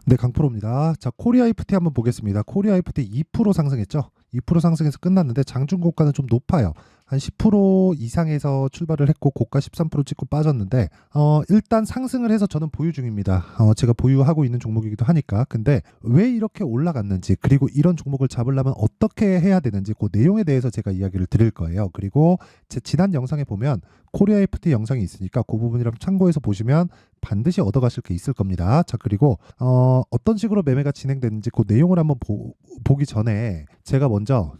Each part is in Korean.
네, 강프로입니다. 자, 코리아 IFT 한번 보겠습니다. 코리아 IFT 2% 상승했죠? 2% 상승해서 끝났는데 장중 고가는 좀 높아요. 한 10% 이상에서 출발을 했고 고가 13% 찍고 빠졌는데 일단 상승을 해서 저는 보유 중입니다. 제가 보유하고 있는 종목이기도 하니까. 근데 왜 이렇게 올라갔는지, 그리고 이런 종목을 잡으려면 어떻게 해야 되는지 그 내용에 대해서 제가 이야기를 드릴 거예요. 그리고 제 지난 영상에 보면 코리아 IFT 영상이 있으니까 그 부분이랑 참고해서 보시면 반드시 얻어가실 게 있을 겁니다. 자, 그리고 어떤 식으로 매매가 진행되는지 그 내용을 한번 보기 전에 제가 먼저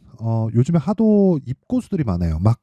요즘에 하도 입고수들이 많아요. 막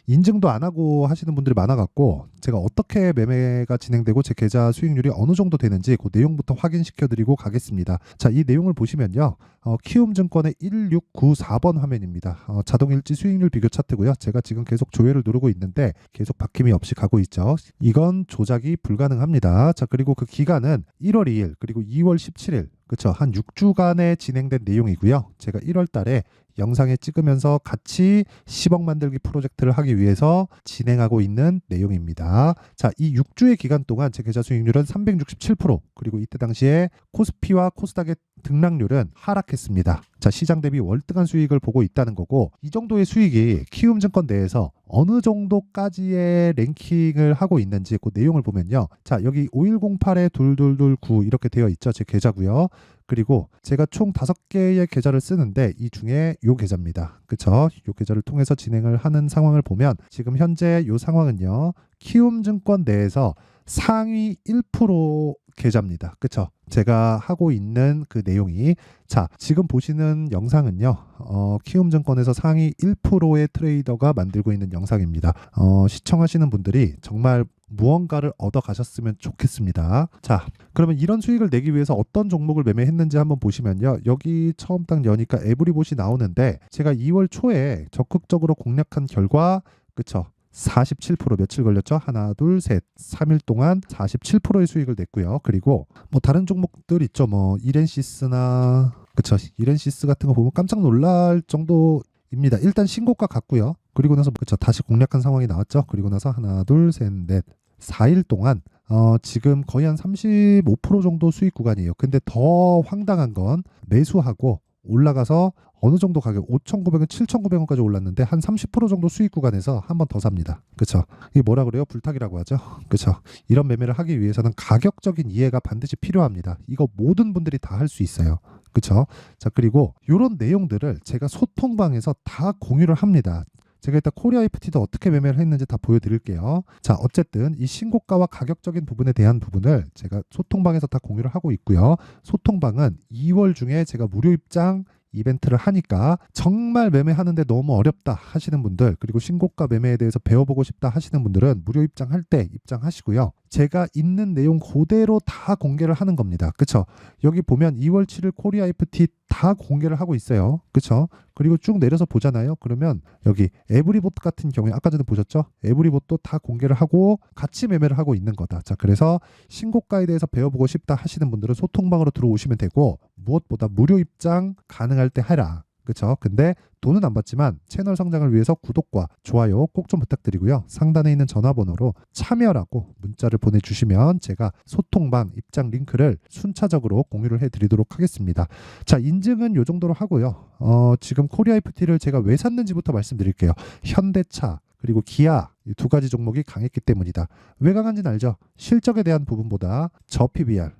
인증도 안 하고 하시는 분들이 많아갖고 제가 어떻게 매매가 진행되고 제 계좌 수익률이 어느 정도 되는지 그 내용부터 확인시켜 드리고 가겠습니다. 자, 이 내용을 보시면요. 키움증권의 1694번 화면입니다. 자동일지 수익률 비교 차트고요. 제가 지금 계속 조회를 누르고 있는데 계속 바뀜이 없이 가고 있죠. 이건 조작이 불가능합니다. 자, 그리고 그 기간은 1월 2일 그리고 2월 17일, 그쵸, 한 6주간에 진행된 내용이고요. 제가 1월 달에 영상에 찍으면서 같이 10억 만들기 프로젝트를 하기 위해서 진행하고 있는 내용입니다. 자, 이 6주의 기간 동안 제 계좌 수익률은 367%, 그리고 이때 당시에 코스피와 코스닥의 등락률은 하락했습니다. 자, 시장 대비 월등한 수익을 보고 있다는 거고, 이 정도의 수익이 키움증권 내에서 어느 정도까지의 랭킹을 하고 있는지 그 내용을 보면요. 자, 여기 5108에 2229 이렇게 되어 있죠. 제 계좌고요. 그리고 제가 총 5개의 계좌를 쓰는데 이 중에 요 계좌입니다. 그쵸? 요 계좌를 통해서 진행을 하는 상황을 보면 지금 현재 요 상황은요. 키움증권 내에서 상위 1% 계좌입니다. 그쵸? 제가 하고 있는 그 내용이, 자, 지금 보시는 영상은요. 키움증권에서 상위 1%의 트레이더가 만들고 있는 영상입니다. 시청하시는 분들이 정말 무언가를 얻어 가셨으면 좋겠습니다. 자, 그러면 이런 수익을 내기 위해서 어떤 종목을 매매했는지 한번 보시면요. 여기 처음 딱 여니까 에브리봇이 나오는데 제가 2월 초에 적극적으로 공략한 결과, 그쵸, 47% 며칠 걸렸죠? 하나, 둘, 셋, 3일 동안 47%의 수익을 냈고요. 그리고 뭐 다른 종목들 있죠. 뭐 이렌시스나, 그쵸, 이렌시스 같은 거 보면 깜짝 놀랄 정도입니다. 일단 신고가 갔고요. 그리고 나서, 그쵸, 다시 공략한 상황이 나왔죠. 그리고 나서 하나, 둘, 셋, 넷, 4일 동안 지금 거의 한 35% 정도 수익 구간이에요. 근데 더 황당한 건 매수하고 올라가서 어느 정도 가격 5,900원, 7,900원까지 올랐는데 한 30% 정도 수익 구간에서 한 번 더 삽니다. 그렇죠? 이게 뭐라 그래요? 불타기라고 하죠. 그렇죠? 이런 매매를 하기 위해서는 가격적인 이해가 반드시 필요합니다. 이거 모든 분들이 다 할 수 있어요. 그렇죠? 자, 그리고 이런 내용들을 제가 소통방에서 다 공유를 합니다. 제가 일단 코리아 IFT도 어떻게 매매를 했는지 다 보여드릴게요. 자, 어쨌든 이 신고가와 가격적인 부분에 대한 부분을 제가 소통방에서 다 공유를 하고 있고요. 소통방은 2월 중에 제가 무료 입장 이벤트를 하니까 정말 매매하는데 너무 어렵다 하시는 분들, 그리고 신고가 매매에 대해서 배워보고 싶다 하시는 분들은 무료 입장할 때 입장하시고요. 제가 있는 내용 그대로 다 공개를 하는 겁니다. 그쵸? 여기 보면 2월 7일 코리아 IFT 다 공개를 하고 있어요. 그쵸? 그리고 쭉 내려서 보잖아요. 그러면 여기 에브리봇 같은 경우에 아까 전에 보셨죠? 에브리봇도 다 공개를 하고 같이 매매를 하고 있는 거다. 자, 그래서 신고가에 대해서 배워보고 싶다 하시는 분들은 소통방으로 들어오시면 되고, 무엇보다 무료 입장 가능할 때 해라. 그쵸? 근데 돈은 안 받지만 채널 성장을 위해서 구독과 좋아요 꼭 좀 부탁드리고요. 상단에 있는 전화번호로 참여라고 문자를 보내주시면 제가 소통방 입장 링크를 순차적으로 공유를 해드리도록 하겠습니다. 자, 인증은 요 정도로 하고요. 지금 코리아 IFT를 제가 왜 샀는지부터 말씀드릴게요. 현대차 그리고 기아, 이 두 가지 종목이 강했기 때문이다. 왜 강한지는 알죠? 실적에 대한 부분보다 저 PBR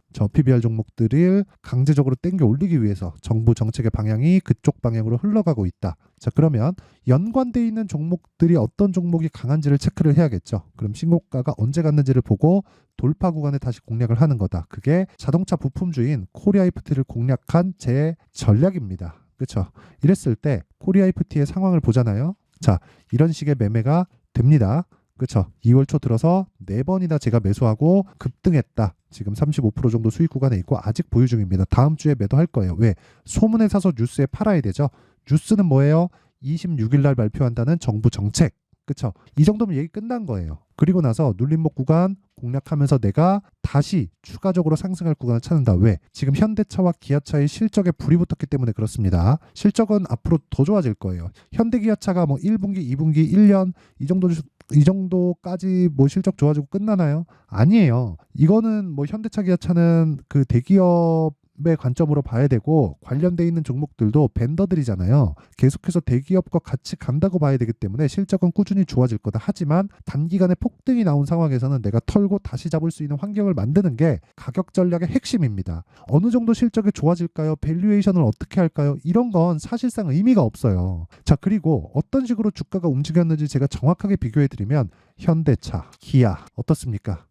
종목들을 강제적으로 땡겨 올리기 위해서 정부 정책의 방향이 그쪽 방향으로 흘러가고 있다. 자, 그러면 연관돼 있는 종목들이 어떤 종목이 강한지를 체크를 해야겠죠. 그럼 신고가가 언제 갔는지를 보고 돌파 구간에 다시 공략을 하는 거다. 그게 자동차 부품주인 코리아 IFT를 공략한 제 전략입니다. 그렇죠? 이랬을 때 코리아 IFT의 상황을 보잖아요. 자, 이런 식의 매매가 됩니다. 그렇죠? 2월 초 들어서 4번이나 제가 매수하고 급등했다. 지금 35% 정도 수익 구간에 있고 아직 보유 중입니다. 다음 주에 매도할 거예요. 왜? 소문에 사서 뉴스에 팔아야 되죠. 뉴스는 뭐예요? 26일 날 발표한다는 정부 정책. 그쵸? 이 정도면 얘기 끝난 거예요. 그리고 나서 눌림목 구간 공략하면서 내가 다시 추가적으로 상승할 구간을 찾는다. 왜? 지금 현대차와 기아차의 실적에 불이 붙었기 때문에 그렇습니다. 실적은 앞으로 더 좋아질 거예요. 현대기아차가 뭐 1분기, 2분기, 1년 이 정도 이 정도까지 뭐 실적 좋아지고 끝나나요? 아니에요. 이거는 뭐 현대차, 기아차는 그 대기업의 관점으로 봐야 되고 관련돼 있는 종목들도 벤더들이잖아요. 계속해서 대기업과 같이 간다고 봐야 되기 때문에 실적은 꾸준히 좋아질 거다. 하지만 단기간에 폭등이 나온 상황에서는 내가 털고 다시 잡을 수 있는 환경을 만드는 게 가격 전략의 핵심입니다. 어느 정도 실적이 좋아질까요? 밸류에이션을 어떻게 할까요? 이런 건 사실상 의미가 없어요. 자, 그리고 어떤 식으로 주가가 움직였는지 제가 정확하게 비교해 드리면 현대차, 기아 어떻습니까?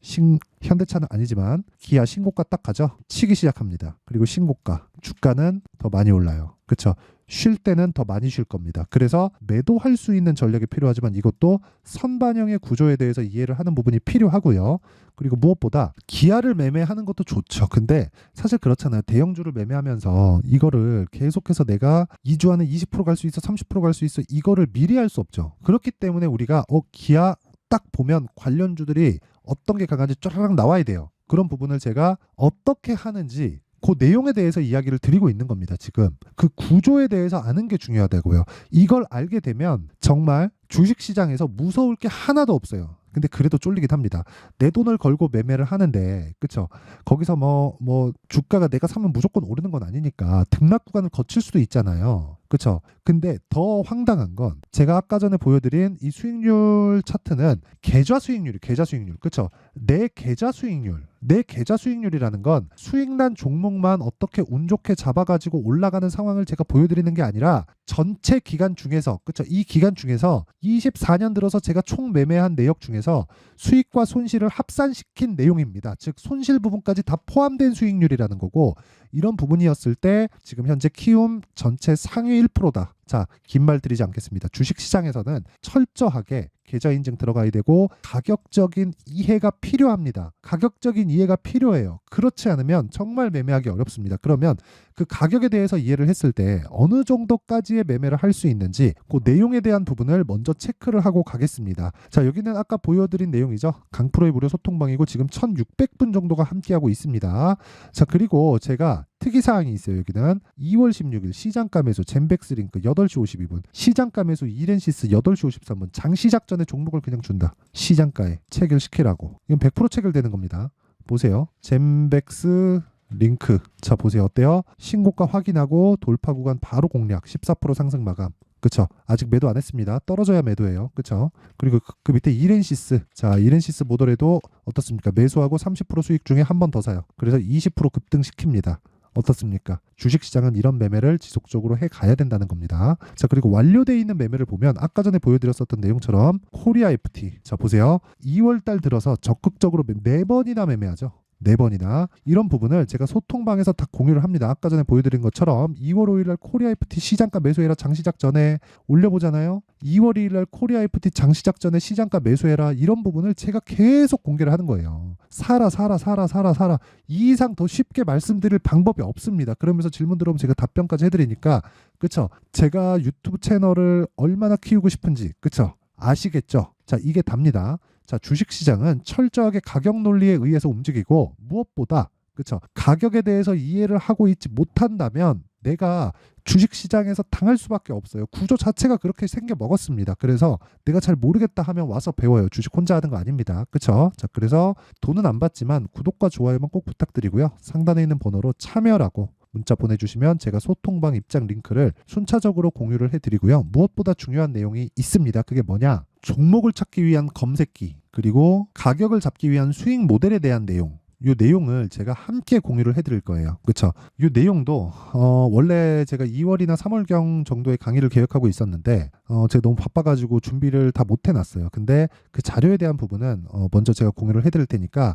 현대차는 아니지만 기아 신고가 딱 가죠. 치기 시작합니다. 그리고 신고가 주가는 더 많이 올라요. 그렇죠? 쉴 때는 더 많이 쉴 겁니다. 그래서 매도할 수 있는 전략이 필요하지만 이것도 선반영의 구조에 대해서 이해를 하는 부분이 필요하고요. 그리고 무엇보다 기아를 매매하는 것도 좋죠. 근데 사실 그렇잖아요. 대형주를 매매하면서 이거를 계속해서 내가 2주 안에 20% 갈 수 있어, 30% 갈 수 있어, 이거를 미리 할 수 없죠. 그렇기 때문에 우리가 기아 딱 보면 관련주들이 어떤 게 강한지 쫘라락 나와야 돼요. 그런 부분을 제가 어떻게 하는지 그 내용에 대해서 이야기를 드리고 있는 겁니다. 지금 그 구조에 대해서 아는 게 중요하다고요. 이걸 알게 되면 정말 주식시장에서 무서울 게 하나도 없어요. 근데 그래도 쫄리긴 합니다. 내 돈을 걸고 매매를 하는데, 그쵸? 거기서 뭐 주가가 내가 사면 무조건 오르는 건 아니니까 등락 구간을 거칠 수도 있잖아요. 그쵸? 근데 더 황당한 건 제가 아까 전에 보여드린 이 수익률 차트는 계좌 수익률이 계좌 수익률. 그쵸? 내 계좌 수익률이라는 건 수익난 종목만 어떻게 운 좋게 잡아가지고 올라가는 상황을 제가 보여드리는 게 아니라 전체 기간 중에서, 그쵸? 이 기간 중에서 24년 들어서 제가 총 매매한 내역 중에서 수익과 손실을 합산시킨 내용입니다. 즉 손실 부분까지 다 포함된 수익률이라는 거고, 이런 부분이었을 때 지금 현재 키움 전체 상위 1%다. 자, 긴 말 드리지 않겠습니다. 주식시장에서는 철저하게 계좌 인증 들어가야 되고 가격적인 이해가 필요합니다. 가격적인 이해가 필요해요. 그렇지 않으면 정말 매매하기 어렵습니다. 그러면 그 가격에 대해서 이해를 했을 때 어느 정도까지의 매매를 할 수 있는지 그 내용에 대한 부분을 먼저 체크를 하고 가겠습니다. 자, 여기는 아까 보여드린 내용이죠. 강프로의 무료 소통방이고 지금 1600분 정도가 함께하고 있습니다. 자, 그리고 제가 특이사항이 있어요. 여기는 2월 16일 시장가 매수 젠백스 링크 8시 52분, 시장가 매수 이렌시스 8시 53분, 장시작 전에 종목을 그냥 준다. 시장가에 체결시키라고. 이건 100% 체결되는 겁니다. 보세요. 젠백스 링크. 자, 보세요. 어때요? 신고가 확인하고 돌파 구간 바로 공략 14% 상승 마감. 그쵸? 아직 매도 안 했습니다. 떨어져야 매도예요. 그쵸? 그리고 그 밑에 이렌시스. 자, 이렌시스 모델에도 어떻습니까? 매수하고 30% 수익 중에 한 번 더 사요. 그래서 20% 급등시킵니다. 어떻습니까? 주식시장은 이런 매매를 지속적으로 해 가야 된다는 겁니다. 자, 그리고 완료되어 있는 매매를 보면 아까 전에 보여드렸었던 내용처럼 코리아 FT. 자, 보세요. 2월달 들어서 적극적으로 4번이나 매매하죠. 4번이나. 이런 부분을 제가 소통방에서 다 공유를 합니다. 아까 전에 보여드린 것처럼 2월 5일날 코리아 FT 시장가 매수해라 장시작 전에 올려보잖아요. 2월 2일날 코리아 FT 장시작 전에 시장가 매수해라. 이런 부분을 제가 계속 공개를 하는 거예요. 사라. 이 이상 더 쉽게 말씀드릴 방법이 없습니다. 그러면서 질문 들어오면 제가 답변까지 해드리니까, 그쵸? 제가 유튜브 채널을 얼마나 키우고 싶은지, 그쵸? 아시겠죠? 자, 이게 답니다. 자, 주식시장은 철저하게 가격 논리에 의해서 움직이고 무엇보다, 그쵸? 가격에 대해서 이해를 하고 있지 못한다면 내가 주식시장에서 당할 수밖에 없어요. 구조 자체가 그렇게 생겨 먹었습니다. 그래서 내가 잘 모르겠다 하면 와서 배워요. 주식 혼자 하는 거 아닙니다. 그쵸? 자, 그래서 돈은 안 받지만 구독과 좋아요만 꼭 부탁드리고요. 상단에 있는 번호로 참여라고 문자 보내주시면 제가 소통방 입장 링크를 순차적으로 공유를 해드리고요. 무엇보다 중요한 내용이 있습니다. 그게 뭐냐? 종목을 찾기 위한 검색기, 그리고 가격을 잡기 위한 수익 모델에 대한 내용. 이 내용을 제가 함께 공유를 해드릴 거예요. 그렇죠? 이 내용도 원래 제가 2월이나 3월경 정도의 강의를 계획하고 있었는데 제가 너무 바빠가지고 준비를 다 못 해놨어요. 근데 그 자료에 대한 부분은 먼저 제가 공유를 해드릴 테니까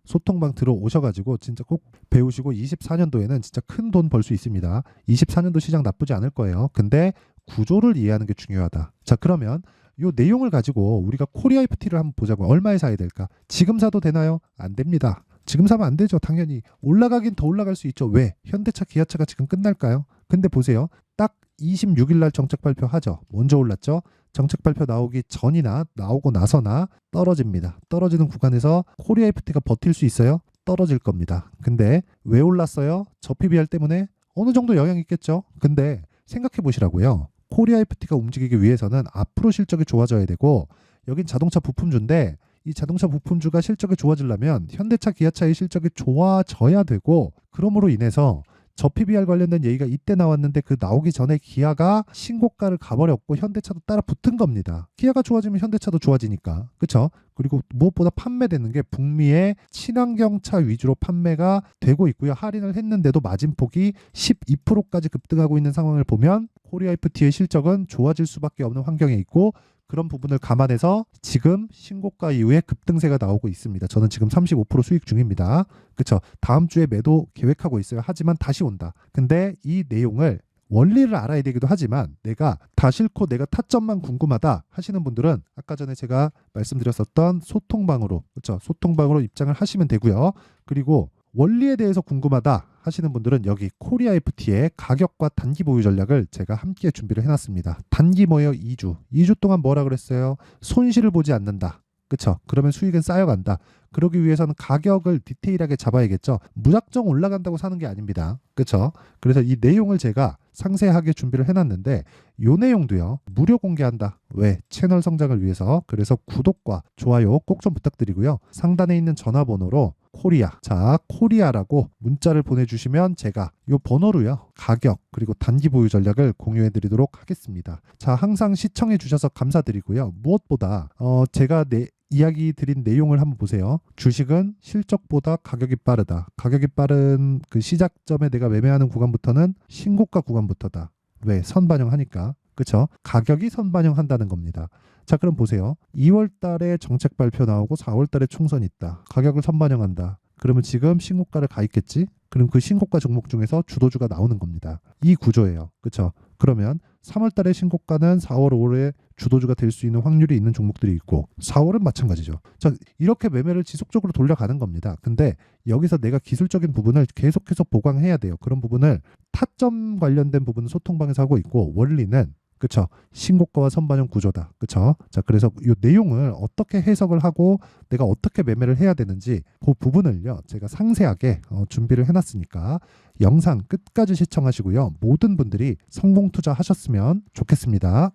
소통방 들어오셔가지고 진짜 꼭 배우시고 24년도에는 진짜 큰 돈 벌 수 있습니다. 24년도 시장 나쁘지 않을 거예요. 근데 구조를 이해하는 게 중요하다. 자, 그러면 이 내용을 가지고 우리가 코리아 FT를 한번 보자고요. 얼마에 사야 될까? 지금 사도 되나요? 안 됩니다. 지금 사면 안 되죠. 당연히 올라가긴 더 올라갈 수 있죠. 왜? 현대차, 기아차가 지금 끝날까요? 근데 보세요. 딱 26일 날 정책 발표하죠. 먼저 올랐죠. 정책 발표 나오기 전이나 나오고 나서나 떨어집니다. 떨어지는 구간에서 코리아 FT가 버틸 수 있어요? 떨어질 겁니다. 근데 왜 올랐어요? 저 PBR 때문에? 어느 정도 영향이 있겠죠. 근데 생각해 보시라고요. 코리아 FT가 움직이기 위해서는 앞으로 실적이 좋아져야 되고 여긴 자동차 부품주인데 이 자동차 부품주가 실적이 좋아지려면 현대차, 기아차의 실적이 좋아져야 되고, 그러므로 인해서 저 PBR 관련된 얘기가 이때 나왔는데 그 나오기 전에 기아가 신고가를 가버렸고 현대차도 따라 붙은 겁니다. 기아가 좋아지면 현대차도 좋아지니까. 그렇죠? 그리고 무엇보다 판매되는 게 북미의 친환경차 위주로 판매가 되고 있고요. 할인을 했는데도 마진폭이 12%까지 급등하고 있는 상황을 보면 코리아 FT의 실적은 좋아질 수밖에 없는 환경에 있고, 그런 부분을 감안해서 지금 신고가 이후에 급등세가 나오고 있습니다. 저는 지금 35% 수익 중입니다. 그렇죠? 다음 주에 매도 계획하고 있어요. 하지만 다시 온다. 근데 이 내용을 원리를 알아야 되기도 하지만 내가 다 싫고 내가 타점만 궁금하다 하시는 분들은 아까 전에 제가 말씀드렸었던 소통방으로, 그렇죠? 소통방으로 입장을 하시면 되고요. 그리고 원리에 대해서 궁금하다 하시는 분들은 여기 코리아 FT의 가격과 단기 보유 전략을 제가 함께 준비를 해놨습니다. 단기 뭐예요? 2주 동안 뭐라 그랬어요? 손실을 보지 않는다. 그쵸? 그러면 수익은 쌓여간다. 그러기 위해서는 가격을 디테일하게 잡아야겠죠. 무작정 올라간다고 사는 게 아닙니다. 그쵸? 그래서 이 내용을 제가 상세하게 준비를 해놨는데 이 내용도요, 무료 공개한다. 왜? 채널 성장을 위해서. 그래서 구독과 좋아요 꼭 좀 부탁드리고요. 상단에 있는 전화번호로 코리아, 자 코리아라고 문자를 보내주시면 제가 이 번호로요, 가격 그리고 단기 보유 전략을 공유해 드리도록 하겠습니다. 자, 항상 시청해 주셔서 감사드리고요. 무엇보다 제가 이야기 드린 내용을 한번 보세요. 주식은 실적보다 가격이 빠르다. 가격이 빠른 그 시작점에 내가 매매하는 구간부터는 신고가 구간부터다. 왜? 선반영하니까. 그쵸? 가격이 선반영한다는 겁니다. 자, 그럼 보세요. 2월 달에 정책 발표 나오고 4월 달에 총선 있다. 가격을 선반영한다. 그러면 지금 신고가를 가 있겠지? 그럼 그 신고가 종목 중에서 주도주가 나오는 겁니다. 이 구조예요. 그쵸? 그러면 3월 달에 신고가는 4월, 5월에 주도주가 될 수 있는 확률이 있는 종목들이 있고 4월은 마찬가지죠. 자, 이렇게 매매를 지속적으로 돌려가는 겁니다. 근데 여기서 내가 기술적인 부분을 계속해서 보강해야 돼요. 그런 부분을 타점 관련된 부분은 소통방에서 하고 있고, 원리는 그쵸? 신고가와 선반영 구조다. 그쵸? 자, 그래서 이 내용을 어떻게 해석을 하고 내가 어떻게 매매를 해야 되는지 그 부분을요, 제가 상세하게 준비를 해놨으니까 영상 끝까지 시청하시고요. 모든 분들이 성공 투자하셨으면 좋겠습니다.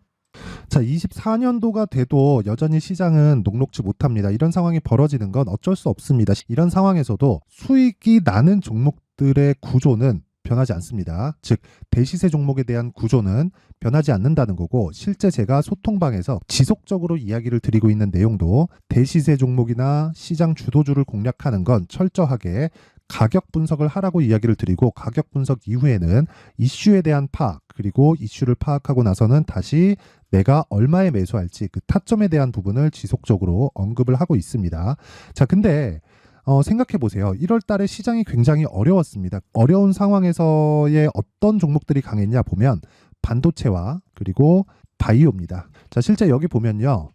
자, 24년도가 돼도 여전히 시장은 녹록지 못합니다. 이런 상황이 벌어지는 건 어쩔 수 없습니다. 이런 상황에서도 수익이 나는 종목들의 구조는 변하지 않습니다. 즉, 대시세 종목에 대한 구조는 변하지 않는다는 거고, 실제 제가 소통방에서 지속적으로 이야기를 드리고 있는 내용도 대시세 종목이나 시장 주도주를 공략하는 건 철저하게 가격 분석을 하라고 이야기를 드리고, 가격 분석 이후에는 이슈에 대한 파악, 그리고 이슈를 파악하고 나서는 다시 내가 얼마에 매수할지 그 타점에 대한 부분을 지속적으로 언급을 하고 있습니다. 자, 근데 생각해 보세요. 1월 달에 시장이 굉장히 어려웠습니다. 어려운 상황에서의 어떤 종목들이 강했냐 보면 반도체와 그리고 바이오입니다. 자, 실제 여기 보면요.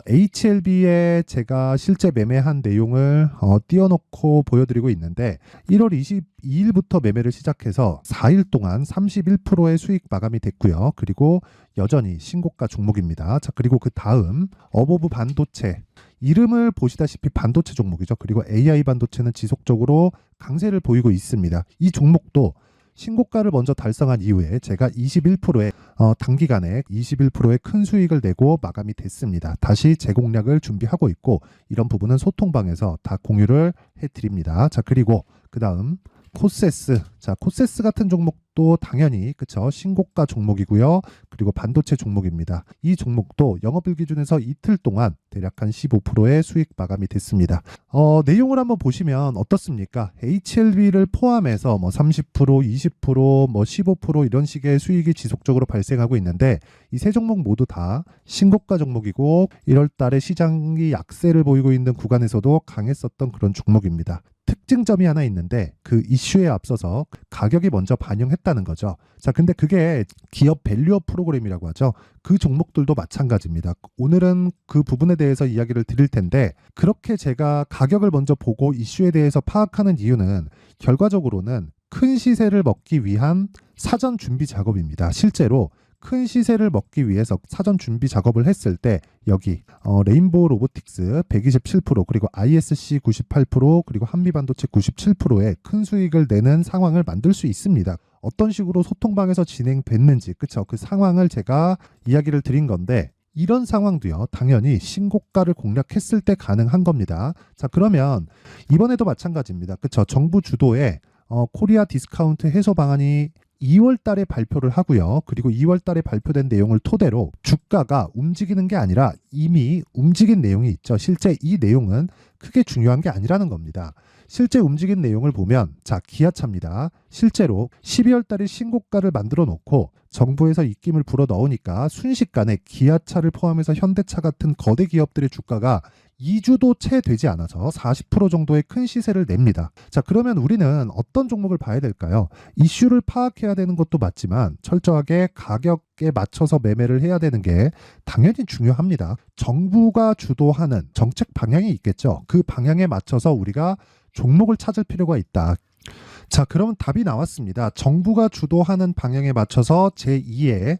HLB에 제가 실제 매매한 내용을 띄워놓고 보여드리고 있는데 1월 22일부터 매매를 시작해서 4일 동안 31%의 수익 마감이 됐고요. 그리고 여전히 신고가 종목입니다. 자, 그리고 그 다음 어보브 반도체, 이름을 보시다시피 반도체 종목이죠. 그리고 AI 반도체는 지속적으로 강세를 보이고 있습니다. 이 종목도 신고가를 먼저 달성한 이후에 제가 21%의 단기간에 21%의 큰 수익을 내고 마감이 됐습니다. 다시 재공략을 준비하고 있고, 이런 부분은 소통방에서 다 공유를 해드립니다. 자, 그리고 그 다음 코세스. 자, 코세스 같은 종목도 당연히 그쵸, 신고가 종목이고요. 그리고 반도체 종목입니다. 이 종목도 영업일 기준에서 이틀 동안 대략 한 15%의 수익 마감이 됐습니다. 내용을 한번 보시면 어떻습니까? HLB를 포함해서 뭐 30%, 20%, 뭐 15% 이런 식의 수익이 지속적으로 발생하고 있는데, 이 세 종목 모두 다 신고가 종목이고 1월 달에 시장이 약세를 보이고 있는 구간에서도 강했었던 그런 종목입니다. 특징점이 하나 있는데 그 이슈에 앞서서 가격이 먼저 반영했다는 거죠. 자, 근데 그게 기업 밸류업 프로그램이라고 하죠. 그 종목들도 마찬가지입니다. 오늘은 그 부분에 대해서 이야기를 드릴 텐데, 그렇게 제가 가격을 먼저 보고 이슈에 대해서 파악하는 이유는 결과적으로는 큰 시세를 먹기 위한 사전 준비 작업입니다. 실제로 큰 시세를 먹기 위해서 사전 준비 작업을 했을 때 여기 레인보우 로보틱스 127%, 그리고 ISC 98%, 그리고 한미반도체 97%의 큰 수익을 내는 상황을 만들 수 있습니다. 어떤 식으로 소통방에서 진행됐는지, 그쵸? 그 상황을 제가 이야기를 드린 건데, 이런 상황도요, 당연히 신고가를 공략했을 때 가능한 겁니다. 자, 그러면 이번에도 마찬가지입니다. 그쵸? 정부 주도의 코리아 디스카운트 해소 방안이 2월 달에 발표를 하고요. 그리고 2월 달에 발표된 내용을 토대로 주가가 움직이는 게 아니라 이미 움직인 내용이 있죠. 실제 이 내용은 크게 중요한 게 아니라는 겁니다. 실제 움직인 내용을 보면, 자, 기아차입니다. 실제로 12월 달에 신고가를 만들어 놓고 정부에서 입김을 불어 넣으니까 순식간에 기아차를 포함해서 현대차 같은 거대 기업들의 주가가 2주도 채 되지 않아서 40% 정도의 큰 시세를 냅니다. 자, 그러면 우리는 어떤 종목을 봐야 될까요? 이슈를 파악해야 되는 것도 맞지만 철저하게 가격에 맞춰서 매매를 해야 되는 게 당연히 중요합니다. 정부가 주도하는 정책 방향이 있겠죠. 그 방향에 맞춰서 우리가 종목을 찾을 필요가 있다. 자, 그러면 답이 나왔습니다. 정부가 주도하는 방향에 맞춰서 제2의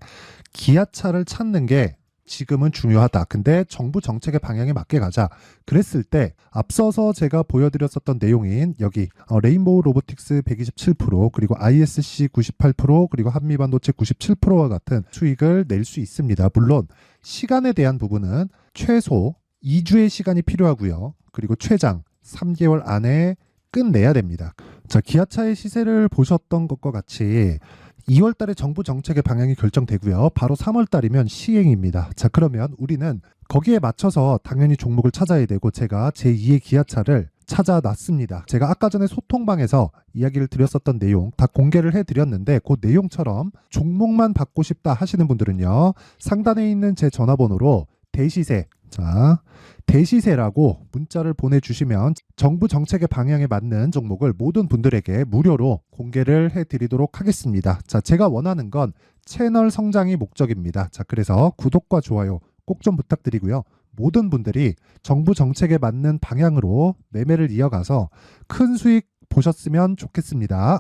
기아차를 찾는 게 지금은 중요하다. 근데 정부 정책의 방향에 맞게 가자. 그랬을 때 앞서서 제가 보여드렸었던 내용인 여기 레인보우 로보틱스 127%, 그리고 ISC 98%, 그리고 한미반도체 97%와 같은 수익을 낼 수 있습니다. 물론 시간에 대한 부분은 최소 2주의 시간이 필요하고요. 그리고 최장 3개월 안에 끝내야 됩니다. 자, 기아차의 시세를 보셨던 것과 같이 2월 달에 정부 정책의 방향이 결정되고요. 바로 3월 달이면 시행입니다. 자, 그러면 우리는 거기에 맞춰서 당연히 종목을 찾아야 되고, 제가 제2의 기아차를 찾아놨습니다. 제가 아까 전에 소통방에서 이야기를 드렸었던 내용 다 공개를 해드렸는데, 그 내용처럼 종목만 받고 싶다 하시는 분들은요, 상단에 있는 제 전화번호로 대시세, 자, 대시세라고 문자를 보내주시면 정부 정책의 방향에 맞는 종목을 모든 분들에게 무료로 공개를 해드리도록 하겠습니다. 자, 제가 원하는 건 채널 성장이 목적입니다. 자, 그래서 구독과 좋아요 꼭 좀 부탁드리고요. 모든 분들이 정부 정책에 맞는 방향으로 매매를 이어가서 큰 수익 보셨으면 좋겠습니다.